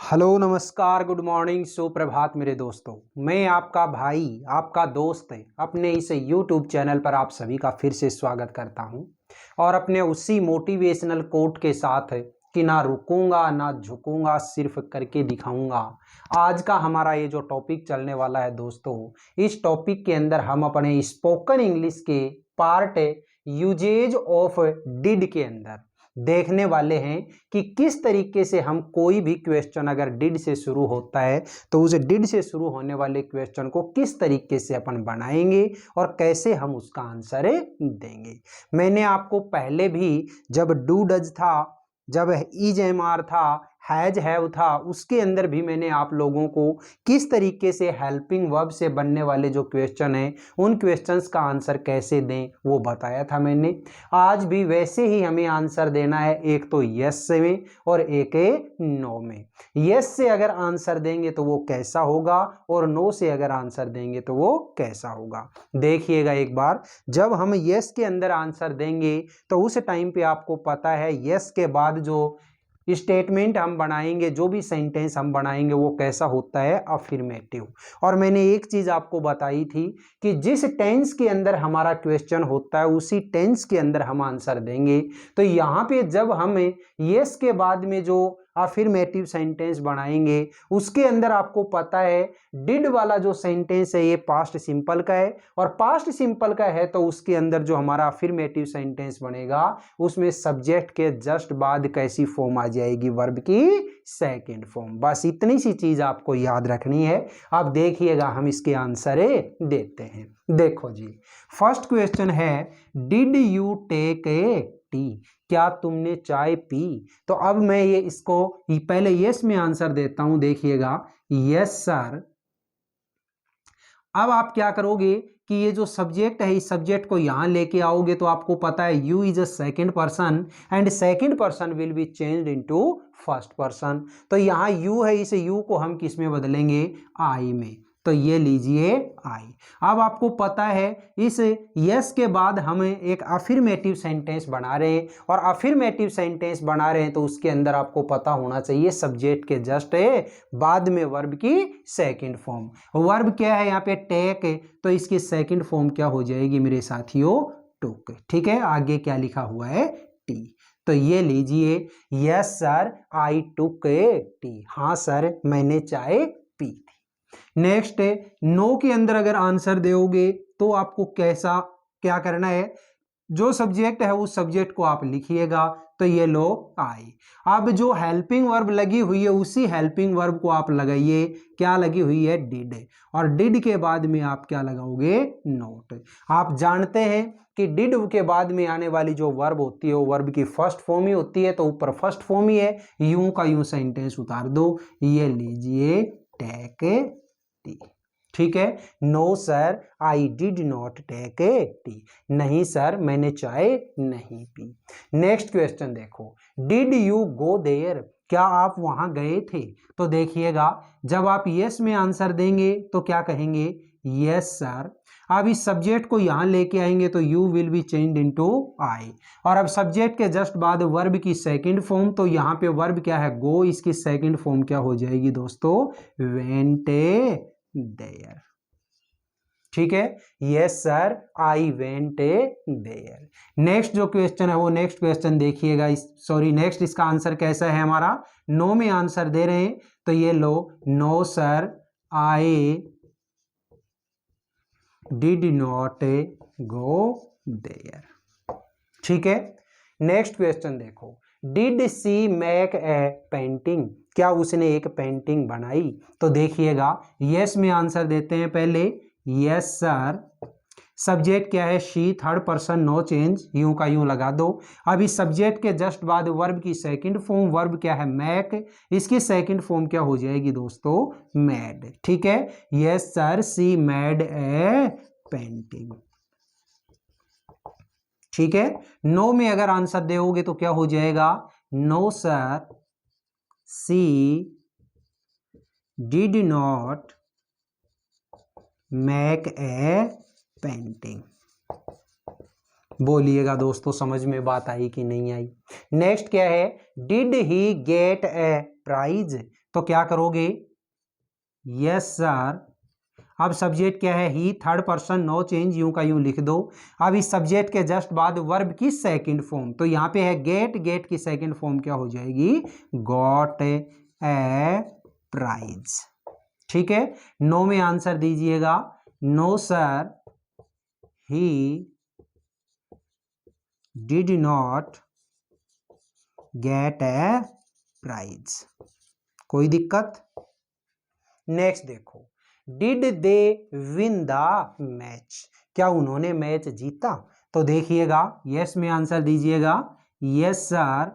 Hello नमस्कार good morning सुप्रभात मेरे दोस्तों। मैं आपका भाई आपका दोस्त अपने इस यूट्यूब चैनल पर आप सभी का फिर से स्वागत करता हूं और अपने उसी मोटिवेशनल कोट के साथ कि ना रुकूंगा ना झुकूंगा सिर्फ करके दिखाऊंगा। आज का हमारा ये जो टॉपिक चलने वाला है दोस्तों, इस टॉपिक के अंदर हम अपने स्पोकन इंग्लिश के पार्ट यूजेज ऑफ डिड के अंदर देखने वाले हैं कि किस तरीके से हम कोई भी क्वेश्चन अगर डिड से शुरू होता है तो उस डिड से शुरू होने वाले क्वेश्चन को किस तरीके से अपन बनाएंगे और कैसे हम उसका आंसर देंगे। मैंने आपको पहले भी जब डू डज था, जब इज एम आर था, हैज हैव था, उसके अंदर भी मैंने आप लोगों को किस तरीके से हेल्पिंग वर्ब से बनने वाले जो क्वेश्चन हैं उन क्वेश्चंस का आंसर कैसे दें वो बताया था मैंने। आज भी वैसे ही हमें आंसर देना है, एक तो यस में और एक नो में। यस से अगर आंसर देंगे तो वो कैसा होगा और नो से अगर आंसर देंगे तो वो कैसा होगा। देखिएगा एक बार, जब हम यस के अंदर आंसर देंगे तो उस टाइम पे आपको पता है यस के बाद जो स्टेटमेंट हम बनाएंगे, जो भी सेंटेंस हम बनाएंगे वो कैसा होता है, अफर्मेटिव। और मैंने एक चीज आपको बताई थी कि जिस टेंस के अंदर हमारा क्वेश्चन होता है उसी टेंस के अंदर हम आंसर देंगे। तो यहाँ पे जब हम यस के बाद में जो अफर्मेटिव सेंटेंस बनाएंगे उसके अंदर आपको पता है डिड वाला जो सेंटेंस है ये पास्ट सिंपल का है, और पास्ट सिंपल का है तो उसके अंदर जो हमारा अफर्मेटिव सेंटेंस बनेगा उसमें सब्जेक्ट के जस्ट बाद कैसी फॉर्म आ जाएगी, वर्ब की सेकंड फॉर्म। बस इतनी सी चीज आपको याद रखनी है। अब देखिएगा हम इसके आंसर देते हैं। देखो जी, फर्स्ट क्वेश्चन है did you take a tea, क्या तुमने चाय पी। तो अब मैं ये इसको पहले यस में आंसर देता हूं। देखिएगा, यस सर। अब आप क्या करोगे कि ये जो सब्जेक्ट है इस सब्जेक्ट को यहां लेके आओगे तो आपको पता है you is a second person and second person will be changed into first person. तो यहां यू है, इस यू को हम किस में बदलेंगे, आई में। तो ये लीजिए आई। अब आपको पता है इस यस के बाद हम एक अफर्मेटिव सेंटेंस बना रहे हैं, और अफर्मेटिव सेंटेंस बना रहे हैं तो उसके अंदर आपको पता होना चाहिए सब्जेक्ट के जस्ट बाद में वर्ब की सेकंड फॉर्म। वर्ब क्या है यहाँ पे, टेक है, तो इसकी सेकंड फॉर्म क्या हो जाएगी मेरे साथियों, टुक। ठीक है, आगे क्या लिखा हुआ है, टी। तो ये लीजिए, yes sir I took A T, हाँ सर मैंने चाय पी थी। नेक्स्ट है नो के अंदर अगर आंसर दोगे तो आपको कैसा क्या करना है, जो सब्जेक्ट है उस सब्जेक्ट को आप लिखिएगा। तो ये लो आई। अब जो हेल्पिंग वर्ब लगी हुई है उसी हेल्पिंग वर्ब को आप लगाइए, क्या लगी हुई है, डिड। और डिड के बाद में आप क्या लगाओगे, नोट। आप जानते हैं कि डिड के बाद में आने वाली जो वर्ब होती है वो वर्ब की फर्स्ट फॉर्म ही होती है, तो ऊपर फर्स्ट फॉर्म ही है, यूं का यूं सेंटेंस उतार दो। ये लीजिए टेक टी। ठीक है, no sir I did not take a tea, नहीं सर मैंने चाय नहीं पी। नेक्स्ट क्वेश्चन देखो, डिड यू गो देयर, क्या आप वहां गए थे। तो देखिएगा, जब आप यस में आंसर देंगे तो क्या कहेंगे, यस सर। अब इस सब्जेक्ट को यहां लेके आएंगे तो you will be changed into I, और अब सब्जेक्ट के जस्ट बाद वर्ब की सेकंड फॉर्म, तो यहां पे वर्ब क्या है, गो, इसकी सेकंड फॉर्म क्या हो जाएगी दोस्तों, वेंट देयर। ठीक है, yes sir I went there. Next जो क्वेश्चन है वो नेक्स्ट क्वेश्चन देखिएगा, नेक्स्ट इसका आंसर कैसा है हमारा, नो में आंसर दे रहे हैं। तो ये लो, no sir I did not go there. ठीक है, नेक्स्ट क्वेश्चन देखो, did she make a painting, क्या उसने एक पेंटिंग बनाई। तो देखिएगा, यस में आंसर देते हैं पहले, यस सर। सब्जेक्ट क्या है, she, third person no change, यूं का यूं लगा दो। अब इस सब्जेक्ट के जस्ट बाद वर्ब की सेकंड फॉर्म, वर्ब क्या है, मैक, इसकी सेकंड फॉर्म क्या हो जाएगी दोस्तों, मैड। ठीक है, यस सर सी मैड ए पेंटिंग। ठीक है, नो में अगर आंसर दोगे तो क्या हो जाएगा, no sir she did not make a painting. बोलिएगा दोस्तों, समझ में बात आई कि नहीं आई। नेक्स्ट क्या है, did he get a prize, तो क्या करोगे, यस सर। अब सब्जेक्ट क्या है, he, third person, no change, यूं का यूं लिख दो। अब इस सब्जेक्ट के जस्ट बाद वर्ब की सेकंड फॉर्म, तो यहां पे है गेट, गेट की सेकंड फॉर्म क्या हो जाएगी, गॉट ए प्राइज। ठीक है, नो में आंसर दीजिएगा, no sir he did not get a prize. कोई दिक्कत। नेक्स्ट देखो, did they win the match, क्या उन्होंने मैच जीता, तो देखिएगा यस में आंसर दीजिएगा, यस सर।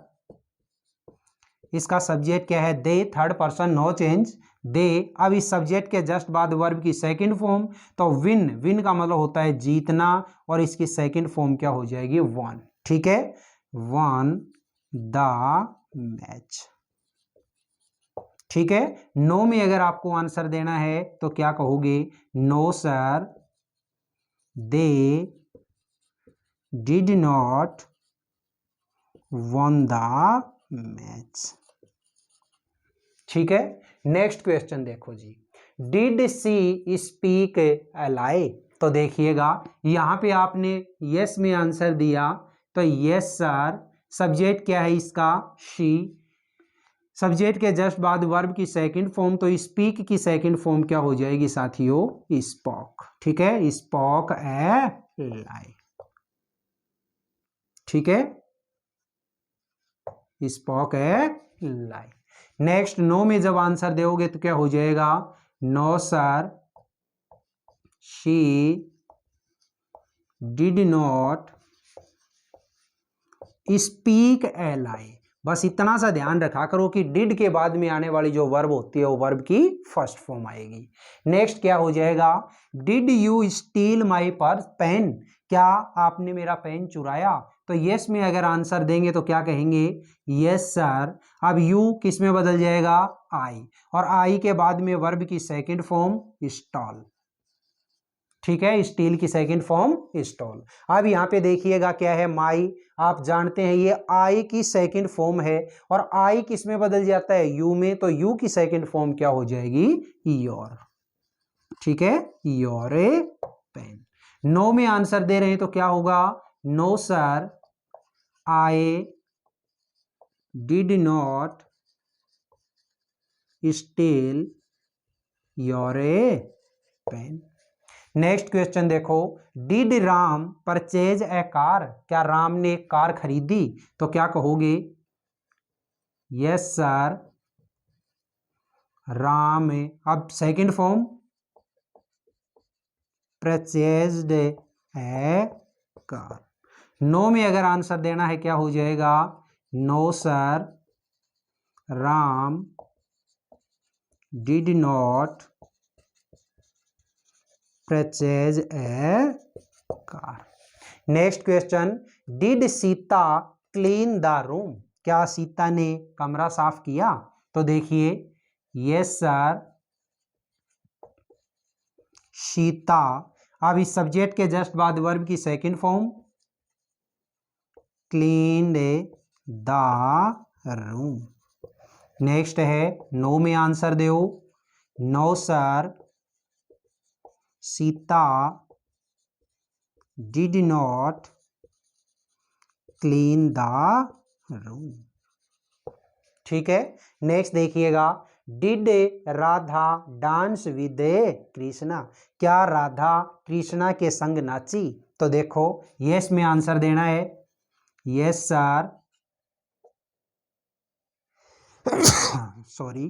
इसका सब्जेक्ट क्या है, दे, थर्ड पर्सन, नो चेंज, दे। अब इस सब्जेक्ट के जस्ट बाद वर्ब की सेकंड फॉर्म, तो विन, विन का मतलब होता है जीतना, और इसकी सेकंड फॉर्म क्या हो जाएगी, वन। ठीक है, वन द मैच। ठीक है, नो में अगर आपको आंसर देना है तो क्या कहोगे, no sir they did not won the match. ठीक है, नेक्स्ट क्वेश्चन देखो जी, डिड सी स्पीक अलाई, तो देखिएगा यहां पे आपने यस में आंसर दिया, तो यस सर। सब्जेक्ट क्या है इसका, शी। सब्जेक्ट के जस्ट बाद वर्ब की सेकंड फॉर्म, तो स्पीक की सेकंड फॉर्म क्या हो जाएगी साथियों, स्पॉक। ठीक है, स्पॉक ए लाई। ठीक है, spoke a lie. Next, no में जब आंसर दोगे तो क्या हो जाएगा, no sir she did not speak a lie. बस इतना सा ध्यान रखा करो कि डिड के बाद में आने वाली जो वर्ब होती है वो वर्ब की फर्स्ट फॉर्म आएगी। नेक्स्ट क्या हो जाएगा, did you steal my purse pen, क्या आपने मेरा पेन चुराया, तो यस में अगर आंसर देंगे तो क्या कहेंगे, यस सर। अब यू किस में बदल जाएगा, आई, और आई के बाद में वर्ब की सेकंड फॉर्म स्टॉल। ठीक है, स्टील की सेकंड फॉर्म स्टॉल। अब यहाँ पे देखिएगा क्या है, माई, आप जानते हैं ये आई की सेकंड फॉर्म है, और आई किस में बदल जाता है, यू में, तो यू की सेकंड फॉर्म क्या हो जाएगी, योर। ठीक है, योर ए पेन। नो में आंसर दे रहे हैं तो क्या होगा, no sir I did not steal your a pen. Next question देखो, did Ram purchase a car, क्या राम ने एक कार खरीदी, तो क्या कहोगे, यस सर राम। अब second form purchased a car. No में अगर आंसर देना है क्या हो जाएगा, no sir Ram did not purchase a car. Next question, did Sita clean the room, क्या सीता ने कमरा साफ किया, तो देखिए यस सर सीता। अब इस सब्जेक्ट के जस्ट बाद वर्ब की second form clean the room. Next है, नो में आंसर दो, no sir Sita did not clean the room. ठीक है, नेक्स्ट देखिएगा, did Radha dance with Krishna, क्या राधा कृष्णा के संग नाची, तो देखो यस में आंसर देना है, यस सर सॉरी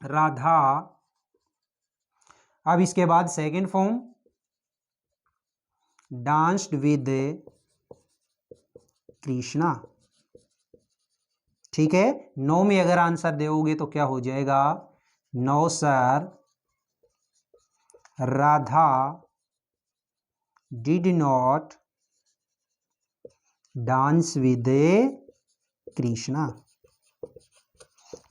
राधा। अब इसके बाद second form danced with Krishna. ठीक है, नो में अगर आंसर दोगे तो क्या हो जाएगा, no sir Radha did not dance with Krishna.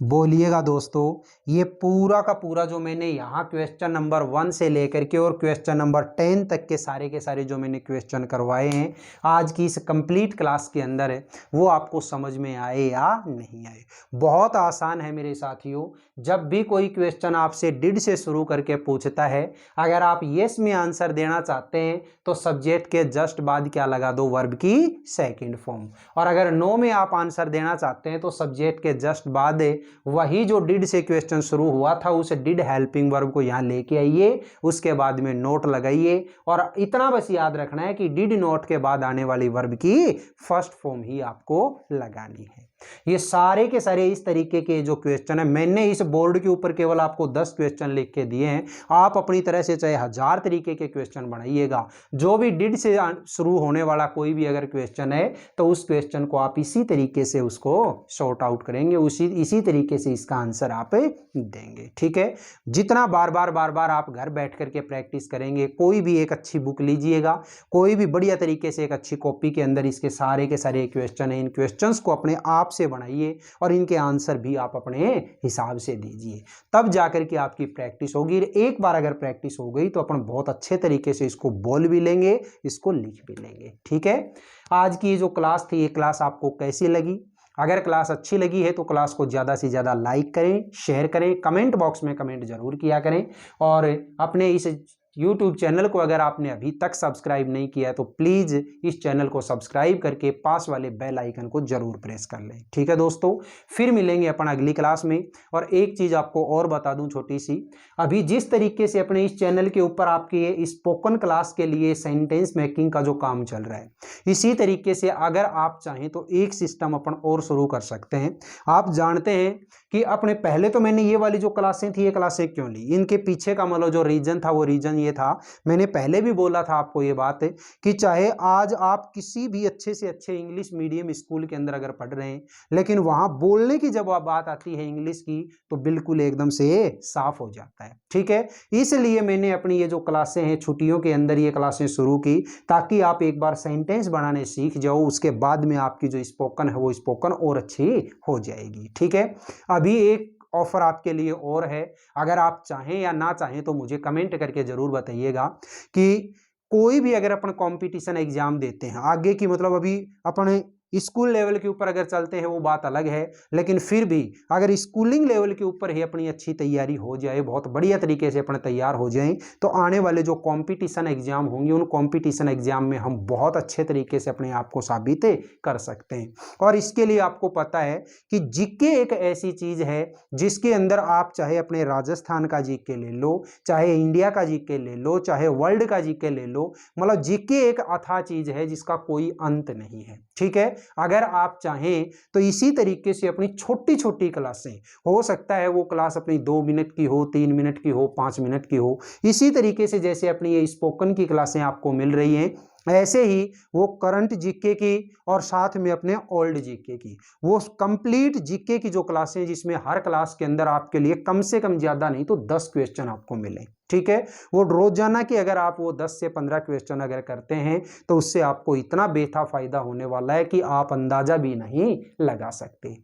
बोलिएगा दोस्तों, ये पूरा का पूरा जो मैंने यहाँ क्वेश्चन नंबर 1 से लेकर के और क्वेश्चन नंबर 10 तक के सारे जो मैंने क्वेश्चन करवाए हैं आज की इस कंप्लीट क्लास के अंदर है, वो आपको समझ में आए या नहीं आए। बहुत आसान है मेरे साथियों। जब भी कोई क्वेश्चन आपसे डिड से शुरू करके पूछता है, अगर आप यस में आंसर देना चाहते हैं तो सब्जेक्ट के जस्ट बाद क्या लगा दो, वर्ब की सेकेंड फॉर्म। और अगर नो में आप आंसर देना चाहते हैं तो सब्जेक्ट के जस्ट बाद वही जो डिड से क्वेश्चन शुरू हुआ था उस डिड हेल्पिंग वर्ब को यहां लेके आइए, उसके बाद में नोट लगाइए। और इतना बस याद रखना है कि डिड नोट के बाद आने वाली वर्ब की फर्स्ट फॉर्म ही आपको लगानी है। ये सारे के सारे इस तरीके के जो क्वेश्चन है, मैंने इस बोर्ड के ऊपर केवल आपको 10 क्वेश्चन लिख के दिए हैं। आप अपनी तरह से चाहे 1000 तरीके के क्वेश्चन बनाइएगा। जो भी डिड से शुरू होने वाला कोई भी अगर क्वेश्चन है तो उस क्वेश्चन को आप इसी तरीके से उसको सॉर्ट आउट करेंगे, इसी तरीके से इसका आंसर आप देंगे। ठीक है, जितना बार बार आप घर बैठ करके प्रैक्टिस करेंगे, कोई भी एक अच्छी बुक लीजिएगा, कोई भी बढ़िया तरीके से एक अच्छी कॉपी के अंदर इसके सारे के सारे क्वेश्चन है, इन क्वेश्चंस को अपने आप से बनाइए और इनके आंसर भी आप अपने हिसाब से दीजिए, तब जाकर के आपकी प्रैक्टिस होगी। एक बार अगर प्रैक्टिस हो गई तो अपन बहुत अच्छे तरीके से इसको बोल भी लेंगे, इसको लिख भी लेंगे। ठीक है, आज की जो क्लास थी, ये क्लास आपको कैसी लगी? अगर क्लास अच्छी लगी है तो क्लास को ज़्यादा से ज़्यादा लाइक करें, शेयर करें, कमेंट बॉक्स में कमेंट जरूर किया करें। और अपने इस YouTube चैनल को अगर आपने अभी तक सब्सक्राइब नहीं किया है तो प्लीज़ इस चैनल को सब्सक्राइब करके पास वाले बेल आइकन को जरूर प्रेस कर लें। ठीक है दोस्तों, फिर मिलेंगे अपन अगली क्लास में। और एक चीज़ आपको और बता दूं छोटी सी, अभी जिस तरीके से अपने इस चैनल के ऊपर आपके स्पोकन क्लास के लिए सेंटेंस मेकिंग का जो काम चल रहा है, इसी तरीके से अगर आप चाहें तो एक सिस्टम अपन और शुरू कर सकते हैं। आप जानते हैं कि अपने पहले तो मैंने ये वाली जो क्लासें थी, ये क्लासें क्यों ली, इनके पीछे का मतलब जो रीजन था, वो रीजन ये था, मैंने पहले भी बोला था आपको ये बात है कि चाहे आज आप किसी भी अच्छे से अच्छे इंग्लिश मीडियम स्कूल के अंदर अगर पढ़ रहे हैं, लेकिन वहां बोलने की जब बात आती है इंग्लिश की तो बिल्कुल एकदम से साफ हो जाता है। ठीक है, इसलिए मैंने अपनी ये जो क्लासें हैं छुट्टियों के अंदर ये क्लासें शुरू की, ताकि आप एक बार सेंटेंस बनाने सीख जाओ, उसके बाद में आपकी जो स्पोकन है वो स्पोकन और अच्छी हो जाएगी। ठीक है, अभी एक ऑफर आपके लिए और है, अगर आप चाहें या ना चाहें तो मुझे कमेंट करके जरूर बताइएगा कि कोई भी अगर अपन कंपटीशन एग्जाम देते हैं आगे की, मतलब अभी अपन स्कूल लेवल के ऊपर अगर चलते हैं वो बात अलग है, लेकिन फिर भी अगर स्कूलिंग लेवल के ऊपर ही अपनी अच्छी तैयारी हो जाए, बहुत बढ़िया तरीके से अपन तैयार हो जाएं, तो आने वाले जो कंपटीशन एग्जाम होंगे उन कंपटीशन एग्जाम में हम बहुत अच्छे तरीके से अपने आप को साबित कर सकते हैं। और इसके लिए आपको पता है कि जीके एक ऐसी चीज है जिसके अंदर आप चाहे अपने राजस्थान का जीके ले लो, चाहे इंडिया का जीके ले लो, चाहे वर्ल्ड का जीके ले लो, मतलब जीके एक अथाह चीज है जिसका कोई अंत नहीं है। ठीक है, अगर आप चाहें तो इसी तरीके से अपनी छोटी छोटी क्लासें, हो सकता है वो क्लास अपनी 2 मिनट की हो, 3 मिनट की हो, 5 मिनट की हो, इसी तरीके से जैसे अपनी ये स्पोकन की क्लासें आपको मिल रही हैं, ऐसे ही वो करंट जीके की और साथ में अपने ओल्ड जीके की, वो कंप्लीट जीके की जो क्लासें हैं जिसमें हर क्लास के अंदर आपके लिए कम से कम ज्यादा नहीं तो 10 क्वेश्चन आपको मिले। ठीक है, वो रोजाना की अगर आप वो 10 से 15 क्वेश्चन अगर करते हैं तो उससे आपको इतना बेथा फायदा होने वाला है कि आप अंदाजा भी नहीं लगा सकते।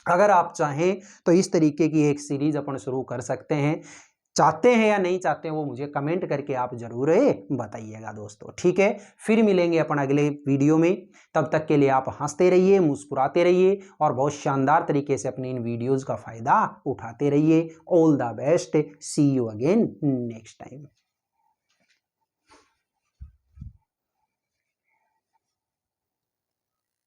अगर आप चाहें तो इस तरीके की एक सीरीज अपन शुरू कर सकते हैं, चाहते हैं या नहीं चाहते हैं वो मुझे कमेंट करके आप जरूर बताइएगा दोस्तों। ठीक है, फिर मिलेंगे अपन अगले वीडियो में, तब तक के लिए आप हंसते रहिए, मुस्कुराते रहिए और बहुत शानदार तरीके से अपनी इन वीडियोस का फायदा उठाते रहिए। All the best, see you again next time.